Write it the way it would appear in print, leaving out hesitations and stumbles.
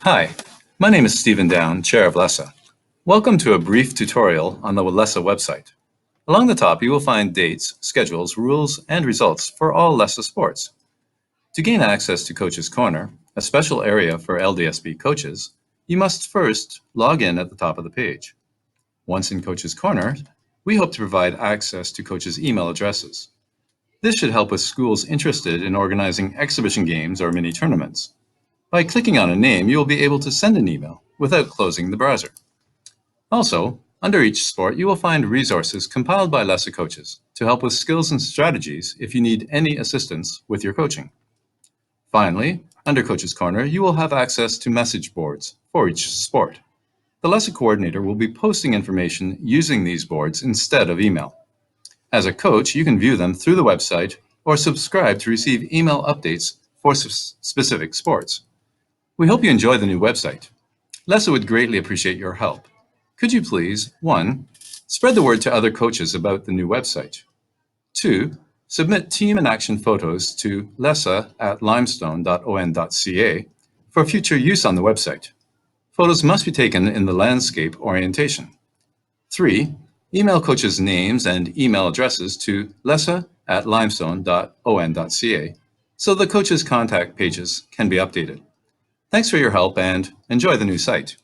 Hi, my name is Stephen Down, Chair of LESAA. Welcome to a brief tutorial on the LESAA website. Along the top, you will find dates, schedules, rules, and results for all LESAA sports. To gain access to Coaches Corner, a special area for LDSB coaches, you must first log in at the top of the page. Once in Coaches Corner, we hope to provide access to coaches' email addresses. This should help with schools interested in organizing exhibition games or mini tournaments. By clicking on a name, you will be able to send an email without closing the browser. Also, under each sport, you will find resources compiled by LESAA coaches to help with skills and strategies if you need any assistance with your coaching. Finally, under Coaches Corner, you will have access to message boards for each sport. The LESAA coordinator will be posting information using these boards instead of email. As a coach, you can view them through the website or subscribe to receive email updates for specific sports. We hope you enjoy the new website. LESAA would greatly appreciate your help. Could you please, 1. Spread the word to other coaches about the new website. 2. Submit team and action photos to lesaac@limestone.on.ca for future use on the website. Photos must be taken in the landscape orientation. 3. Email coaches' names and email addresses to lesaac@limestone.on.ca so the coaches' contact pages can be updated. Thanks for your help and enjoy the new site.